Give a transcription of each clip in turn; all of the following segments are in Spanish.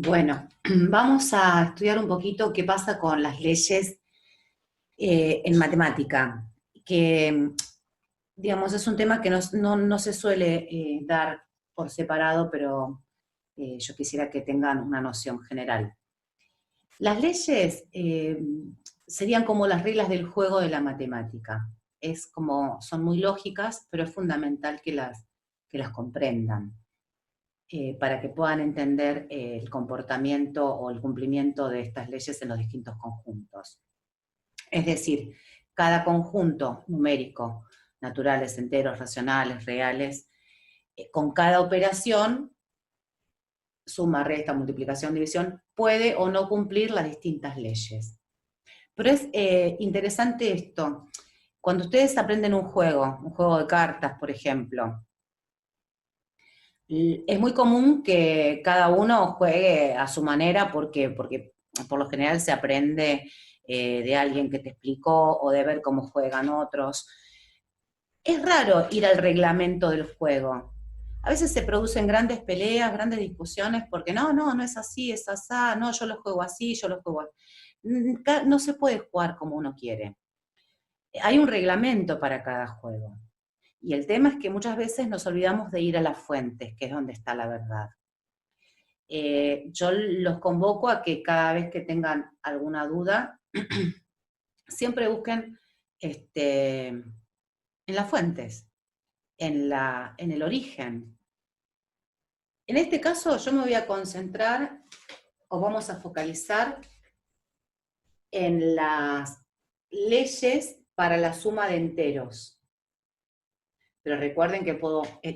Bueno, vamos a estudiar un poquito qué pasa con las leyes en matemática, que, digamos, es un tema que no se suele dar por separado, pero yo quisiera que tengan una noción general. Las leyes serían como las reglas del juego de la matemática. Es como, son muy lógicas, pero es fundamental que las comprendan para que puedan entender el comportamiento o el cumplimiento de estas leyes en los distintos conjuntos. Es decir, cada conjunto numérico, naturales, enteros, racionales, reales, con cada operación, suma, resta, multiplicación, división, puede o no cumplir las distintas leyes. Pero es interesante esto. Cuando ustedes aprenden un juego de cartas, por ejemplo, es muy común que cada uno juegue a su manera porque por lo general se aprende de alguien que te explicó o de ver cómo juegan otros. Es raro ir al reglamento del juego. A veces se producen grandes peleas, grandes discusiones, porque no es así, es asá, no, yo lo juego así, yo lo juego así. No se puede jugar como uno quiere. Hay un reglamento para cada juego. Y el tema es que muchas veces nos olvidamos de ir a las fuentes, que es donde está la verdad. Yo los convoco a que cada vez que tengan alguna duda, siempre busquen en las fuentes, en el origen. En este caso yo me voy a concentrar o vamos a focalizar en las leyes para la suma de enteros. Pero recuerden que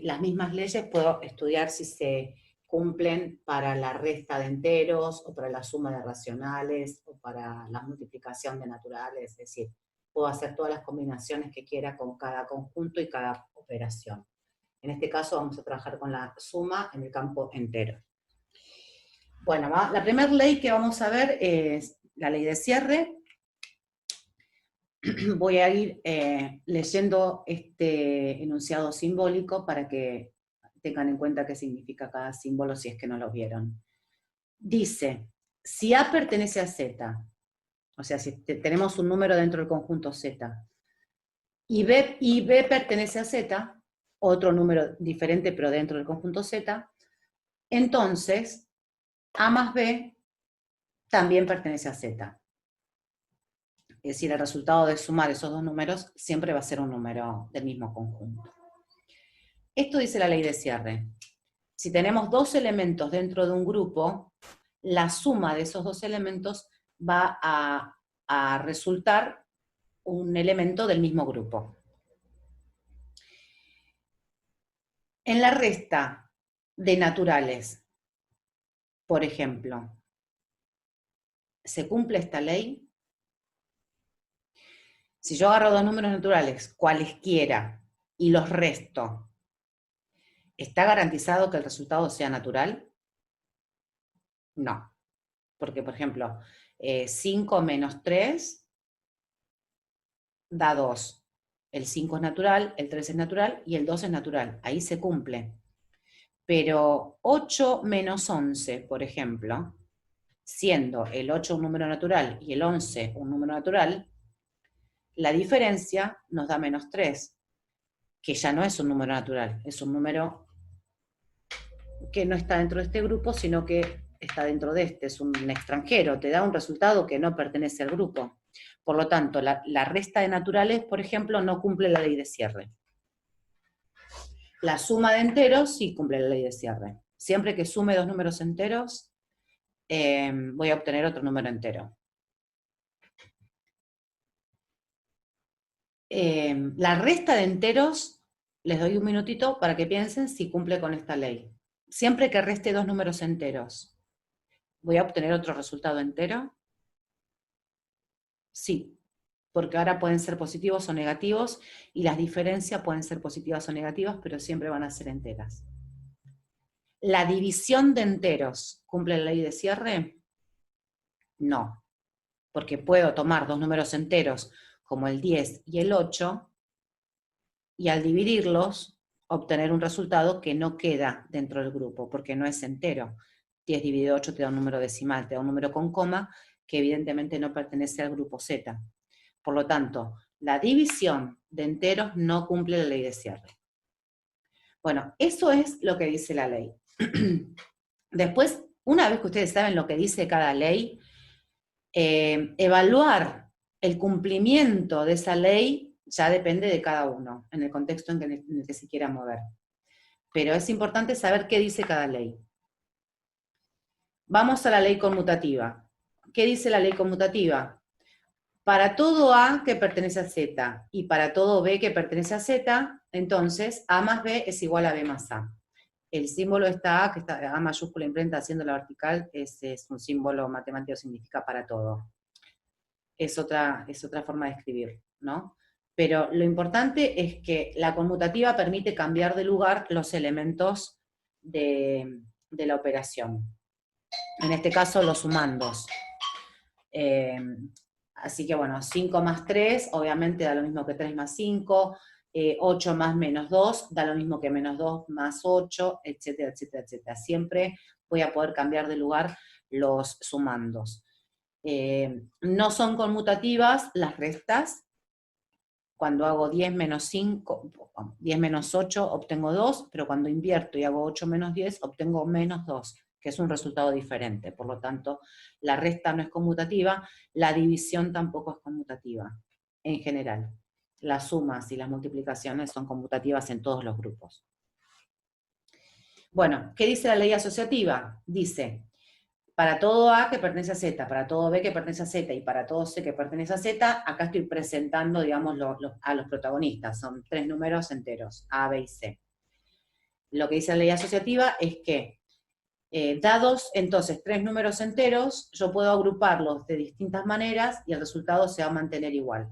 las mismas leyes puedo estudiar si se cumplen para la resta de enteros, o para la suma de racionales, o para la multiplicación de naturales, es decir, puedo hacer todas las combinaciones que quiera con cada conjunto y cada operación. En este caso vamos a trabajar con la suma en el campo entero. Bueno, la primera ley que vamos a ver es la ley de cierre. Voy a ir leyendo este enunciado simbólico para que tengan en cuenta qué significa cada símbolo si es que no lo vieron. Dice, si A pertenece a Z, o sea, si tenemos un número dentro del conjunto Z, y B pertenece a Z, otro número diferente pero dentro del conjunto Z, entonces A más B también pertenece a Z. Es decir, el resultado de sumar esos dos números siempre va a ser un número del mismo conjunto. Esto dice la ley de cierre. Si tenemos dos elementos dentro de un grupo, la suma de esos dos elementos va a resultar un elemento del mismo grupo. En la resta de naturales, por ejemplo, ¿se cumple esta ley? Si yo agarro dos números naturales, cualesquiera, y los resto, ¿está garantizado que el resultado sea natural? No. Porque, por ejemplo, 5 menos 3 da 2. El 5 es natural, el 3 es natural y el 2 es natural. Ahí se cumple. Pero 8 menos 11, por ejemplo, siendo el 8 un número natural y el 11 un número natural, la diferencia nos da menos 3, que ya no es un número natural, es un número que no está dentro de este grupo, sino que está dentro de este, es un extranjero, te da un resultado que no pertenece al grupo. Por lo tanto, la resta de naturales, por ejemplo, no cumple la ley de cierre. La suma de enteros sí cumple la ley de cierre. Siempre que sume dos números enteros, voy a obtener otro número entero. La resta de enteros, les doy un minutito para que piensen si cumple con esta ley. Siempre que reste dos números enteros, ¿voy a obtener otro resultado entero? Sí, porque ahora pueden ser positivos o negativos, y las diferencias pueden ser positivas o negativas, pero siempre van a ser enteras. ¿La división de enteros cumple la ley de cierre? No, porque puedo tomar dos números enteros como el 10 y el 8, y al dividirlos obtener un resultado que no queda dentro del grupo, porque no es entero. 10 dividido 8 te da un número decimal, te da un número con coma, que evidentemente no pertenece al grupo Z. Por lo tanto, la división de enteros no cumple la ley de cierre. Bueno, eso es lo que dice la ley. Después, una vez que ustedes saben lo que dice cada ley, evaluar el cumplimiento de esa ley ya depende de cada uno, en el contexto en el que se quiera mover. Pero es importante saber qué dice cada ley. Vamos a la ley conmutativa. ¿Qué dice la ley conmutativa? Para todo A que pertenece a Z y para todo B que pertenece a Z, entonces A más B es igual a B más A. El símbolo está A, que está A mayúscula imprenta haciendo la vertical, es un símbolo matemático, significa para todo. Es otra forma de escribir, ¿no? Pero lo importante es que la conmutativa permite cambiar de lugar los elementos de la operación. En este caso, los sumandos. Así que bueno, 5 más 3, obviamente da lo mismo que 3 más 5, 8 más menos 2, da lo mismo que menos 2 más 8, etcétera, etcétera, etcétera. Siempre voy a poder cambiar de lugar los sumandos. No son conmutativas las restas. Cuando hago 10 menos 5, 10 menos 8, obtengo 2, pero cuando invierto y hago 8 menos 10, obtengo menos 2, que es un resultado diferente. Por lo tanto, la resta no es conmutativa, la división tampoco es conmutativa, en general. Las sumas y las multiplicaciones son conmutativas en todos los grupos. Bueno, ¿qué dice la ley asociativa? Dice, para todo A que pertenece a Z, para todo B que pertenece a Z y para todo C que pertenece a Z, acá estoy presentando, digamos, a los protagonistas. Son 3 números enteros, A, B y C. Lo que dice la ley asociativa es que, dados entonces 3 números enteros, yo puedo agruparlos de distintas maneras y el resultado se va a mantener igual.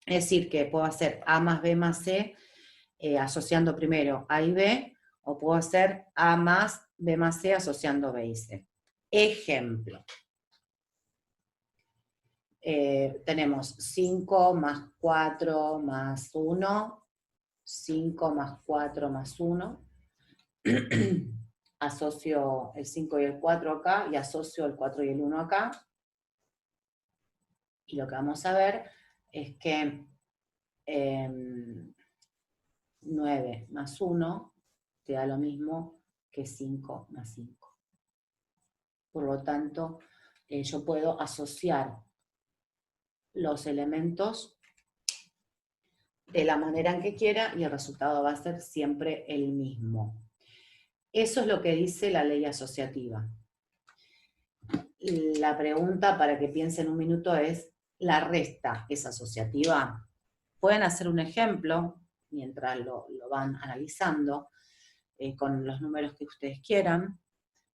Es decir, que puedo hacer A más B más C, asociando primero A y B, o puedo hacer A más B más C asociando B y C. Ejemplo. Tenemos 5 más 4 más 1, 5 más 4 más 1. Asocio el 5 y el 4 acá, y asocio el 4 y el 1 acá. Y lo que vamos a ver es que 9 más 1 te da lo mismo que 5 más 5. Por lo tanto, yo puedo asociar los elementos de la manera en que quiera y el resultado va a ser siempre el mismo. Eso es lo que dice la ley asociativa. La pregunta para que piensen un minuto es, ¿la resta es asociativa? Pueden hacer un ejemplo mientras lo van analizando con los números que ustedes quieran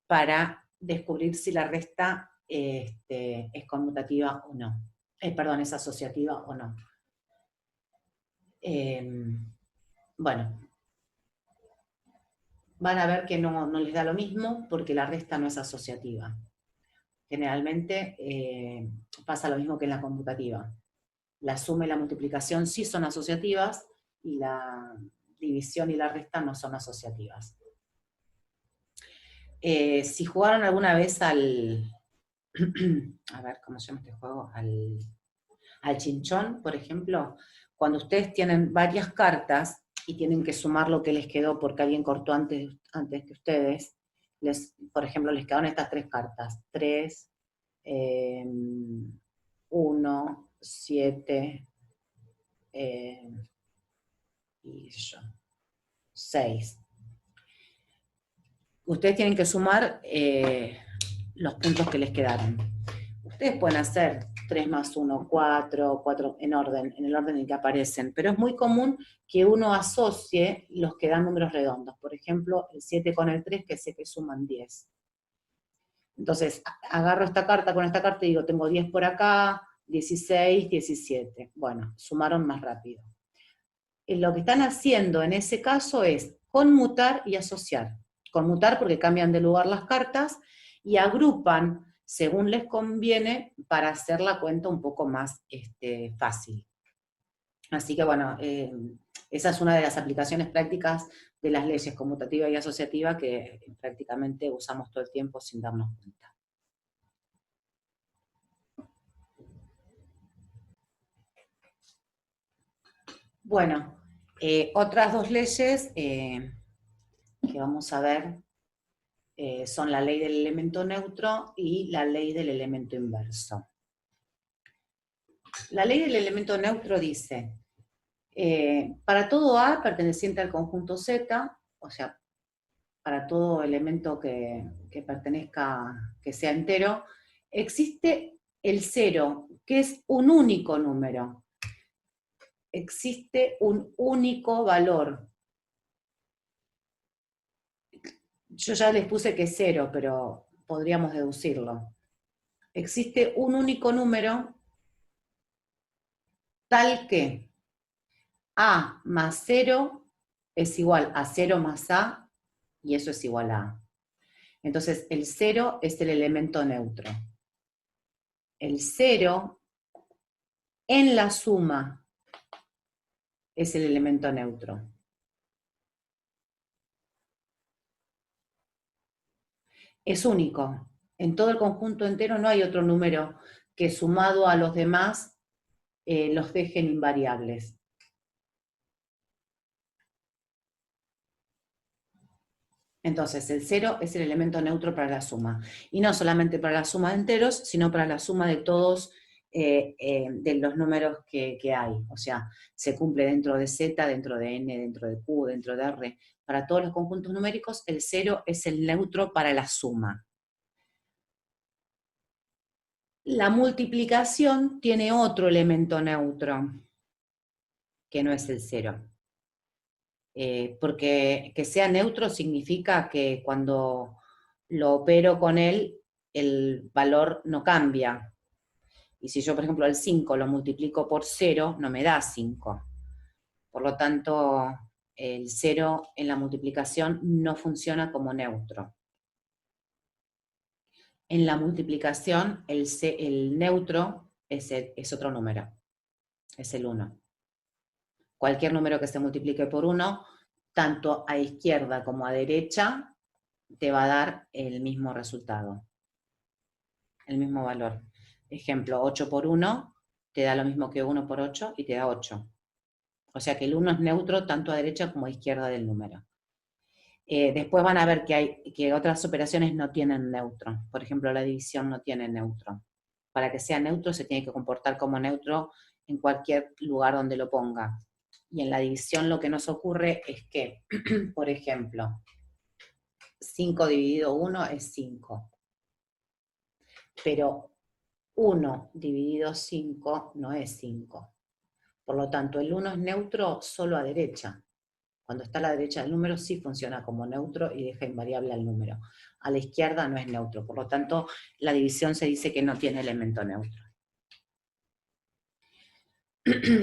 para descubrir si la resta es conmutativa o no. Perdón, es asociativa o no. Bueno, van a ver que no les da lo mismo porque la resta no es asociativa. Generalmente pasa lo mismo que en la conmutativa. La suma y la multiplicación sí son asociativas y la división y la resta no son asociativas. Si jugaron alguna vez al... a ver, ¿cómo se llama este juego? Al chinchón, por ejemplo, cuando ustedes tienen varias cartas y tienen que sumar lo que les quedó porque alguien cortó antes que ustedes, por ejemplo, les quedaron estas 3 cartas. 3, 1, 7, y 6. Ustedes tienen que sumar los puntos que les quedaron. Ustedes pueden hacer 3 más 1, 4, 4 en el orden en que aparecen, pero es muy común que uno asocie los que dan números redondos. Por ejemplo, el 7 con el 3, que sé que suman 10. Entonces, agarro esta carta con esta carta y digo, tengo 10 por acá, 16, 17. Bueno, sumaron más rápido. Lo que están haciendo en ese caso es conmutar y asociar. Conmutar porque cambian de lugar las cartas y agrupan según les conviene para hacer la cuenta un poco más fácil. Así que bueno, esa es una de las aplicaciones prácticas de las leyes conmutativa y asociativa que prácticamente usamos todo el tiempo sin darnos cuenta. Bueno, otras dos leyes que vamos a ver son la ley del elemento neutro y la ley del elemento inverso. La ley del elemento neutro dice, para todo A perteneciente al conjunto Z, o sea, para todo elemento que pertenezca, que sea entero, existe el cero, que es un único número. Existe un único valor. Yo ya les puse que es cero, pero podríamos deducirlo. Existe un único número tal que A más 0 es igual a 0 más A, y eso es igual a A. Entonces, el 0 es el elemento neutro. El 0 en la suma es el elemento neutro. Es único. En todo el conjunto entero no hay otro número que sumado a los demás los dejen invariables. Entonces, el 0 es el elemento neutro para la suma. Y no solamente para la suma de enteros, sino para la suma de todos de los números que hay. O sea, se cumple dentro de Z, dentro de N, dentro de Q, dentro de R. Para todos los conjuntos numéricos, el 0 es el neutro para la suma. La multiplicación tiene otro elemento neutro, que no es el 0. Porque que sea neutro significa que cuando lo opero con él, el valor no cambia. Y si yo, por ejemplo, el 5 lo multiplico por 0, no me da 5. Por lo tanto, el 0 en la multiplicación no funciona como neutro. En la multiplicación, el neutro es otro número, es el 1. Cualquier número que se multiplique por 1, tanto a izquierda como a derecha, te va a dar el mismo resultado, el mismo valor. Ejemplo, 8 por 1 te da lo mismo que 1 por 8 y te da 8. O sea que el 1 es neutro tanto a derecha como a izquierda del número. Después van a ver que otras operaciones no tienen neutro. Por ejemplo, la división no tiene neutro. Para que sea neutro se tiene que comportar como neutro en cualquier lugar donde lo ponga. Y en la división lo que nos ocurre es que, por ejemplo, 5 dividido 1 es 5. Pero 1 dividido 5 no es 5. Por lo tanto, el 1 es neutro solo a derecha. Cuando está a la derecha del número sí funciona como neutro y deja invariable al número. A la izquierda no es neutro. Por lo tanto, la división se dice que no tiene elemento neutro.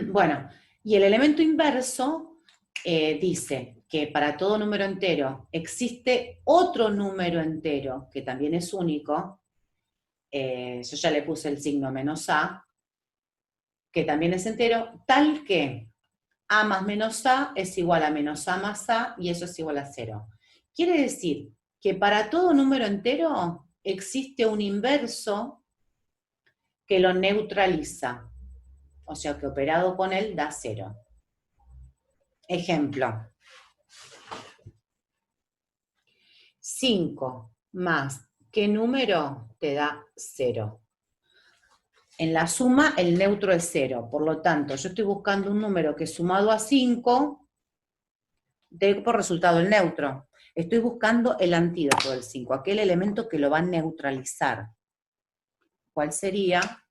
Bueno, y el elemento inverso dice que para todo número entero existe otro número entero que también es único. Yo ya le puse el signo menos a, que también es entero, tal que a más menos a es igual a menos a más a, y eso es igual a 0. Quiere decir que para todo número entero existe un inverso que lo neutraliza. O sea que operado con él da 0. Ejemplo. 5 más ¿qué número? Te da 0. En la suma el neutro es 0. Por lo tanto, yo estoy buscando un número que sumado a 5 dé por resultado el neutro. Estoy buscando el antídoto del 5, aquel elemento que lo va a neutralizar. ¿Cuál sería?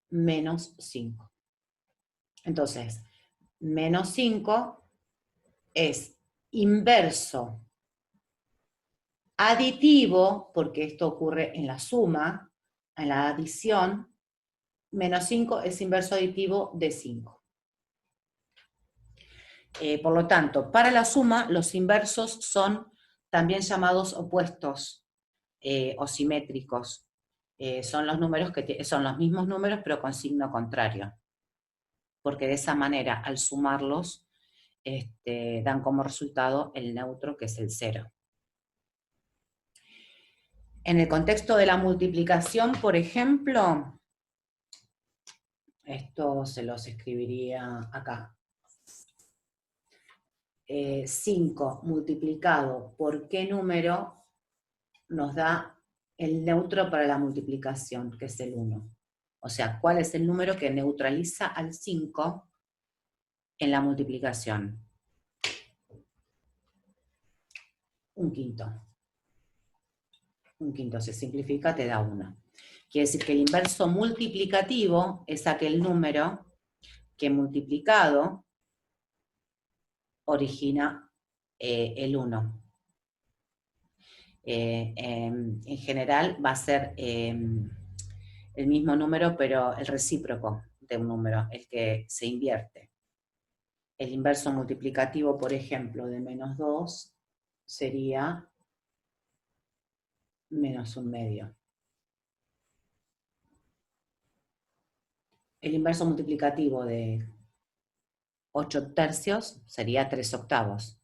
Menos 5. Entonces, menos 5 es inverso aditivo, porque esto ocurre en la suma, en la adición. Menos 5 es inverso aditivo de 5. Por lo tanto, para la suma, los inversos son también llamados opuestos o simétricos. Son los números que son los mismos números, pero con signo contrario. Porque de esa manera, al sumarlos, dan como resultado el neutro, que es el 0. En el contexto de la multiplicación, por ejemplo, esto se los escribiría acá. 5 multiplicado por qué número nos da el neutro para la multiplicación, que es el 1. O sea, ¿cuál es el número que neutraliza al 5 en la multiplicación? Un quinto. Un quinto se simplifica, te da 1. Quiere decir que el inverso multiplicativo es aquel número que multiplicado origina el 1. En general va a ser el mismo número, pero el recíproco de un número, el que se invierte. El inverso multiplicativo, por ejemplo, de menos 2 sería menos 1/2. El inverso multiplicativo de 8 tercios sería 3/8.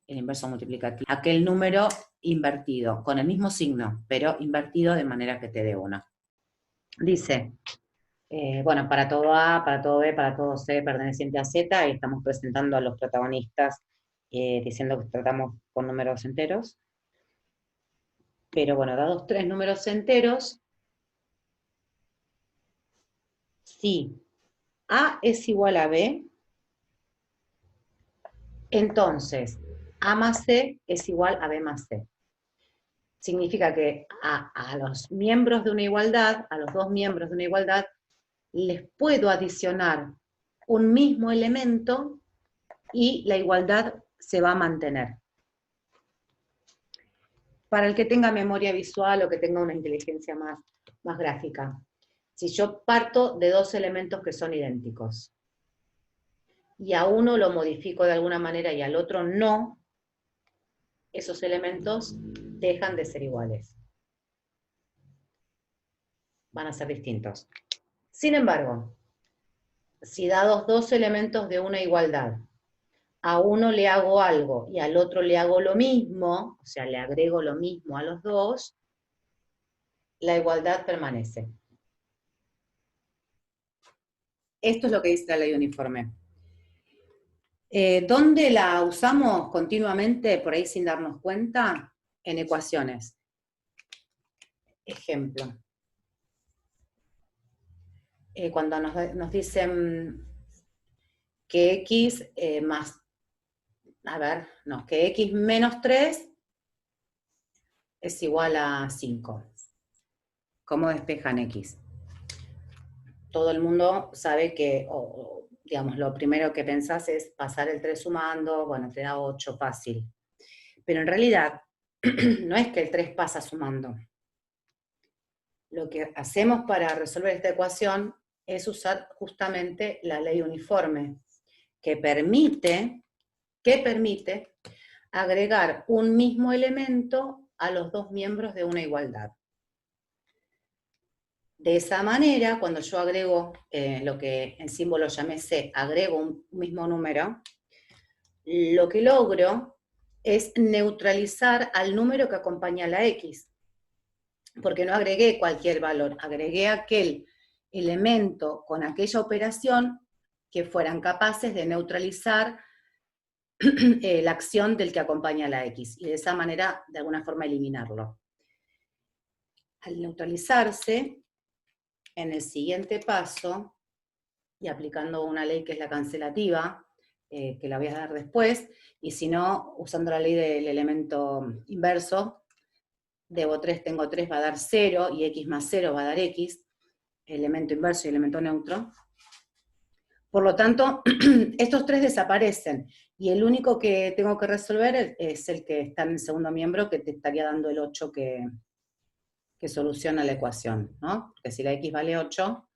El inverso multiplicativo, aquel número invertido, con el mismo signo, pero invertido de manera que te dé 1. Dice, bueno, para todo A, para todo B, para todo C perteneciente a Z, y estamos presentando a los protagonistas diciendo que tratamos con números enteros. Pero bueno, dados 3 números enteros, si A es igual a B, entonces A más C es igual a B más C. Significa que a los miembros de una igualdad, a los dos miembros de una igualdad, les puedo adicionar un mismo elemento y la igualdad se va a mantener. Para el que tenga memoria visual o que tenga una inteligencia más gráfica, si yo parto de dos elementos que son idénticos, y a uno lo modifico de alguna manera y al otro no, esos elementos dejan de ser iguales. Van a ser distintos. Sin embargo, si dados dos elementos de una igualdad, a uno le hago algo y al otro le hago lo mismo, o sea, le agrego lo mismo a los dos, la igualdad permanece. Esto es lo que dice la ley uniforme. ¿Dónde la usamos continuamente, por ahí sin darnos cuenta? En ecuaciones. Ejemplo. Cuando nos dicen que x más, que x menos 3 es igual a 5. ¿Cómo despejan x? Todo el mundo sabe que, digamos, lo primero que pensás es pasar el 3 sumando, bueno, te da 8 fácil. Pero en realidad, no es que el 3 pasa sumando. Lo que hacemos para resolver esta ecuación es usar justamente la ley uniforme, que permite agregar un mismo elemento a los dos miembros de una igualdad. De esa manera, cuando yo agrego lo que en símbolo llamé C, agrego un mismo número, lo que logro es neutralizar al número que acompaña a la X. Porque no agregué cualquier valor, agregué aquel elemento con aquella operación que fueran capaces de neutralizar la acción del que acompaña a la X, y de esa manera, de alguna forma, eliminarlo. Al neutralizarse, en el siguiente paso, y aplicando una ley que es la cancelativa, que la voy a dar después, y si no, usando la ley del elemento inverso, debo 3, tengo 3, va a dar 0, y x más 0 va a dar x, elemento inverso y elemento neutro. Por lo tanto, estos 3 desaparecen, y el único que tengo que resolver es el que está en el segundo miembro, que te estaría dando el 8 que soluciona la ecuación, ¿no? Porque si la x vale 8,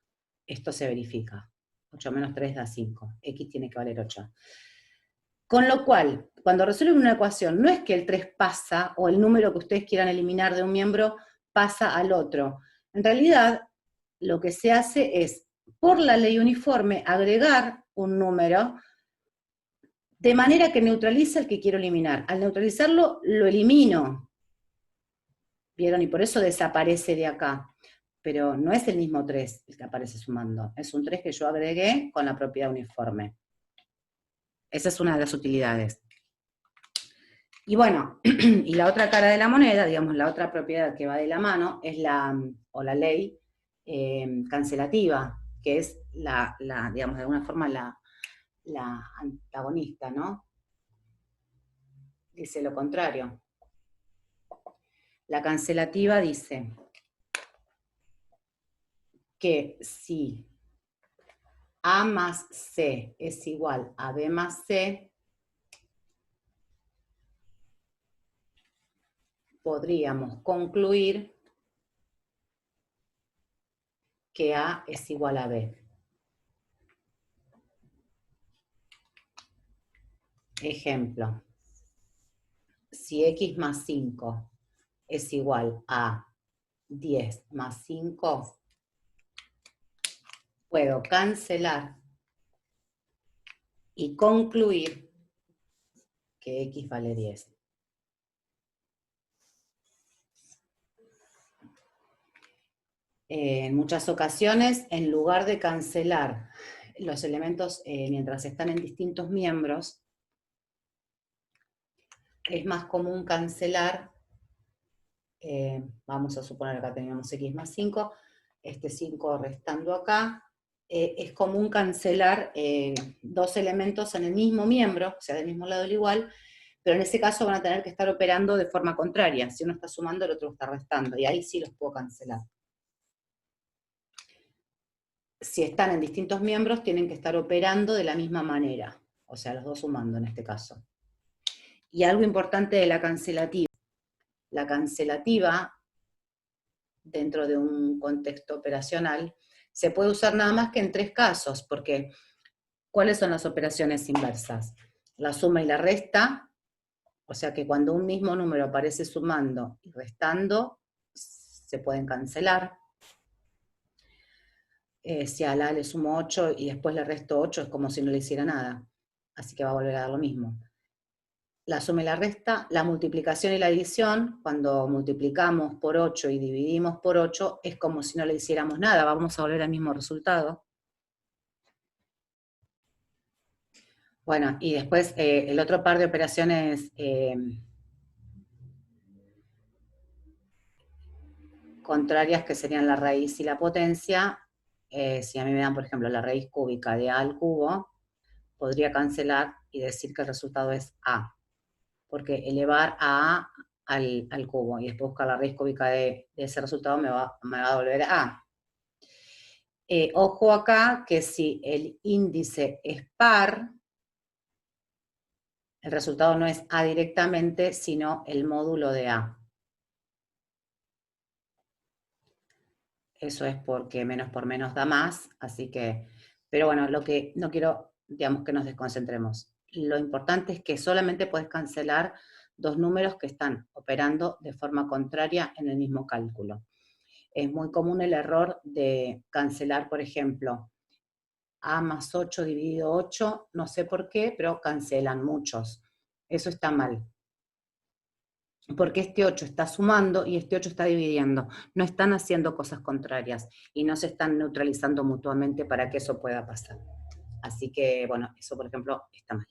esto se verifica. 8 menos 3 da 5. X tiene que valer 8. Con lo cual, cuando resuelven una ecuación, no es que el 3 pasa, o el número que ustedes quieran eliminar de un miembro pasa al otro. En realidad, lo que se hace es, por la ley uniforme, agregar un número De manera que neutraliza el que quiero eliminar. Al neutralizarlo, lo elimino. ¿Vieron? Y por eso desaparece de acá. Pero no es el mismo 3 el que aparece sumando. Es un 3 que yo agregué con la propiedad uniforme. Esa es una de las utilidades. Y bueno, y la otra cara de la moneda, digamos, la otra propiedad que va de la mano, es la ley cancelativa, que es digamos, de alguna forma la antagonista, ¿no? Dice lo contrario. La cancelativa dice que si A más C es igual a B más C, podríamos concluir que A es igual a B. Ejemplo, si X más 5 es igual a 10 más 5, puedo cancelar y concluir que X vale 10. En muchas ocasiones, en lugar de cancelar los elementos mientras están en distintos miembros, es más común cancelar, vamos a suponer que acá teníamos X más 5, este 5 restando acá, es común cancelar dos elementos en el mismo miembro, o sea, del mismo lado del igual, pero en ese caso van a tener que estar operando de forma contraria. Si uno está sumando, el otro está restando, y ahí sí los puedo cancelar. Si están en distintos miembros, tienen que estar operando de la misma manera, o sea, los dos sumando en este caso. Y algo importante de la cancelativa. La cancelativa, dentro de un contexto operacional, se puede usar nada más que en 3 casos, porque ¿cuáles son las operaciones inversas? La suma y la resta, o sea que cuando un mismo número aparece sumando y restando, se pueden cancelar. Si a la A le sumo 8 y después le resto 8, es como si no le hiciera nada. Así que va a volver a dar lo mismo. La suma y la resta, la multiplicación y la división, cuando multiplicamos por 8 y dividimos por 8, es como si no le hiciéramos nada, vamos a volver al mismo resultado. Bueno, y después el otro par de operaciones contrarias, que serían la raíz y la potencia. Si a mí me dan, por ejemplo, la raíz cúbica de A al cubo, podría cancelar y decir que el resultado es A, porque elevar a A al cubo y después buscar la raíz cúbica de ese resultado me va a volver A. Ojo acá que si el índice es par, el resultado no es A directamente, sino el módulo de A. Eso es porque menos por menos da más, así que, pero bueno, lo que no quiero, digamos, que nos desconcentremos. Lo importante es que solamente puedes cancelar dos números que están operando de forma contraria en el mismo cálculo. Es muy común el error de cancelar, por ejemplo, A más 8 dividido 8, no sé por qué, pero cancelan muchos. Eso está mal. Porque este 8 está sumando y este 8 está dividiendo. No están haciendo cosas contrarias y no se están neutralizando mutuamente para que eso pueda pasar. Así que, bueno, eso por ejemplo está mal.